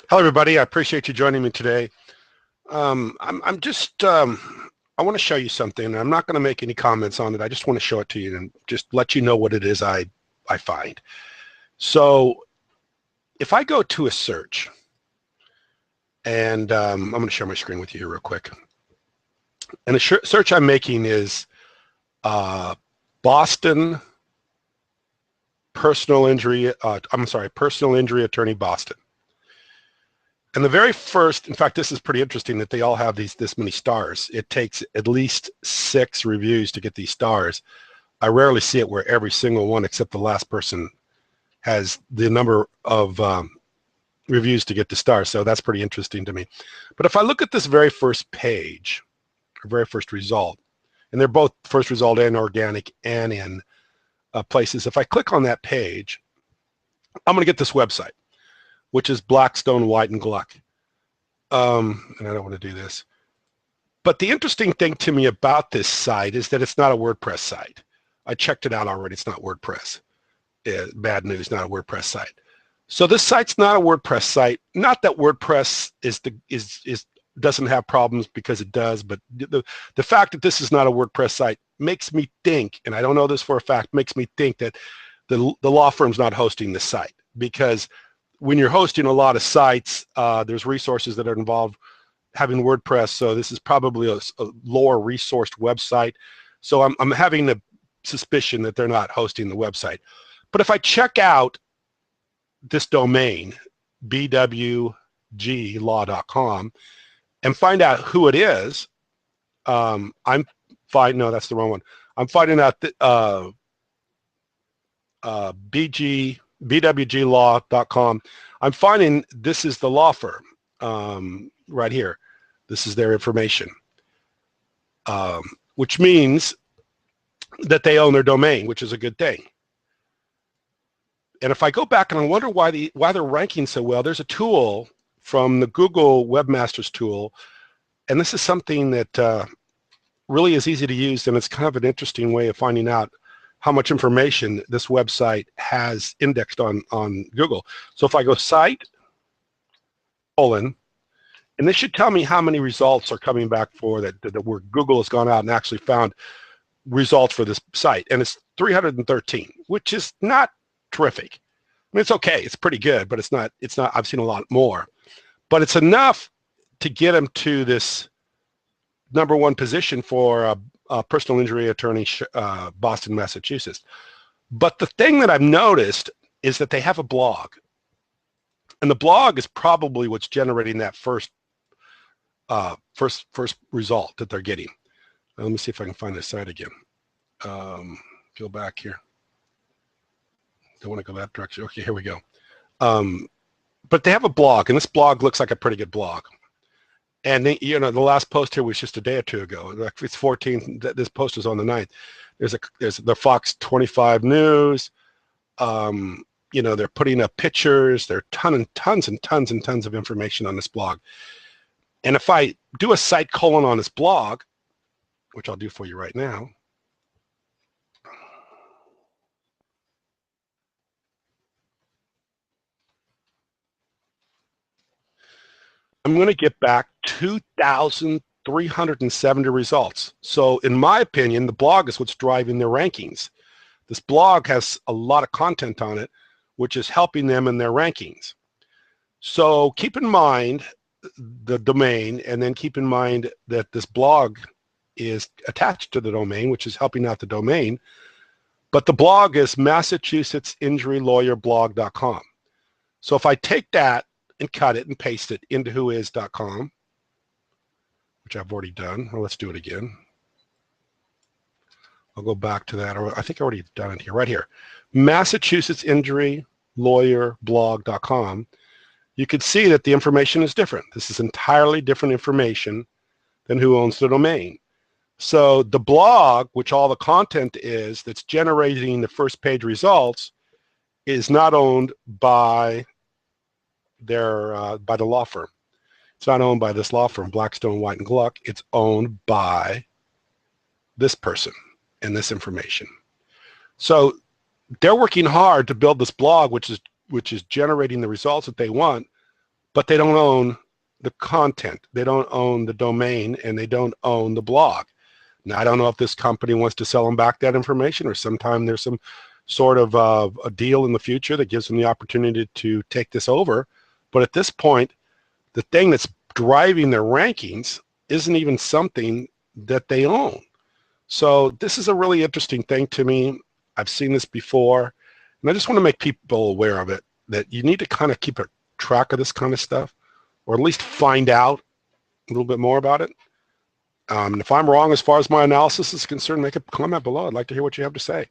Hello, everybody. I appreciate you joining me today. I'm just, I want to show you something. I'm not going to make any comments on it. I just want to show it to you and just let you know what it is I find. So if I go to a search, and I'm going to share my screen with you here real quick. And the search I'm making is Boston personal injury, personal injury attorney Boston. And the very first, in fact, this is pretty interesting that they all have this many stars. It takes at least 6 reviews to get these stars. I rarely see it where every single one except the last person has the number of reviews to get the stars. So that's pretty interesting to me. But if I look at this very first page, or very first result, and they're both first result and organic and in places. If I click on that page, I'm going to get this website, which is Blackstone, White, and Gluck. And I don't want to do this. But the interesting thing to me about this site is that it's not a WordPress site. I checked it out already. It's not WordPress. Bad news, not a WordPress site. So this site's not a WordPress site. Not that WordPress doesn't have problems, because it does, but the fact that this is not a WordPress site makes me think, and I don't know this for a fact, makes me think that the law firm's not hosting this site, because when you're hosting a lot of sites, there's resources that are involved having WordPress, so this is probably a lower resourced website. So I'm having a suspicion that they're not hosting the website. But if I check out this domain, bwglaw.com, and find out who it is, no, that's the wrong one. I'm finding out that bwglaw.com. I'm finding this is the law firm right here. This is their information, which means that they own their domain, which is a good thing. And if I go back and I wonder why they're ranking so well, there's a tool from the Google Webmasters tool, and this is something that really is easy to use, and it's kind of an interesting way of finding out how much information this website has indexed on Google. So if I go site, and this should tell me how many results are coming back for that where Google has gone out and actually found results for this site, and it's 313, which is not terrific. I mean, it's okay, it's pretty good, but it's not, I've seen a lot more. But it's enough to get them to this #1 position for a personal injury attorney, Boston, Massachusetts. But the thing that I've noticed is that they have a blog, and the blog is probably what's generating that first result that they're getting. Let me see if I can find this site again. Go back here. Don't want to go that direction. Okay, here we go. But they have a blog, and this blog looks like a pretty good blog. And they, the last post here was just a day or two ago. It's 14th. This post is on the 9th. There's the Fox 25 News. They're putting up pictures. There are tons and tons of information on this blog. And if I do a site colon on this blog, which I'll do for you right now, I'm going to get back 2,370 results. So in my opinion, the blog is what's driving their rankings. This blog has a lot of content on it, which is helping them in their rankings. So keep in mind the domain, and then keep in mind that this blog is attached to the domain, which is helping out the domain. But the blog is MassachusettsInjuryLawyerBlog.com. So if I take that and cut it and paste it into whois.com, which I've already done. Well, let's do it again. I'll go back to that, or I think I already done it here, right here. MassachusettsInjuryLawyerBlog.com. You can see that the information is different. This is entirely different information than who owns the domain. So the blog, which all the content is, that's generating the first page results, is not owned by by the law firm. It's not owned by this law firm, Blackstone, White, and Gluck. It's owned by this person and this information. So they're working hard to build this blog, which is generating the results that they want, but they don't own the content. They don't own the domain, and they don't own the blog. Now, I don't know if this company wants to sell them back that information, or sometime there's some sort of a deal in the future that gives them the opportunity to take this over. But at this point, the thing that's driving their rankings isn't even something that they own. So this is a really interesting thing to me. I've seen this before, and I just want to make people aware of it, that you need to kind of keep a track of this kind of stuff, or at least find out a little bit more about it. And if I'm wrong as far as my analysis is concerned, make a comment below. I'd like to hear what you have to say.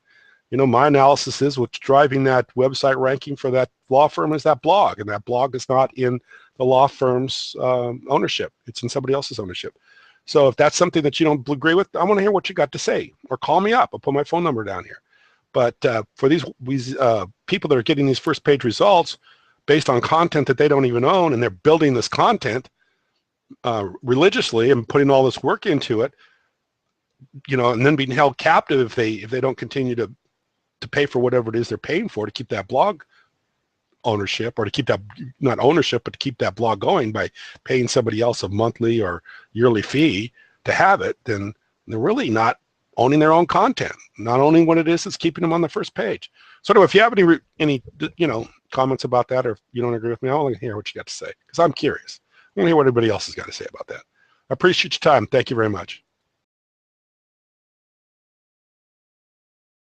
You know, my analysis is what's driving that website ranking for that law firm is that blog, and that blog is not in the law firm's ownership. It's in somebody else's ownership. So if that's something that you don't agree with, I want to hear what you got to say, or call me up. I'll put my phone number down here. But for these people that are getting these first page results based on content that they don't even own, and they're building this content religiously and putting all this work into it, you know, and then being held captive if they don't continue to pay for whatever it is they're paying for to keep that blog ownership, or to keep that, not ownership, but to keep that blog going by paying somebody else a monthly or yearly fee to have it, then they're really not owning their own content, not owning what it is that's keeping them on the first page. So anyway, if you have any you know, comments about that, or if you don't agree with me, I want to hear what you got to say, because I'm curious. I want to hear what everybody else has got to say about that. I appreciate your time. Thank you very much.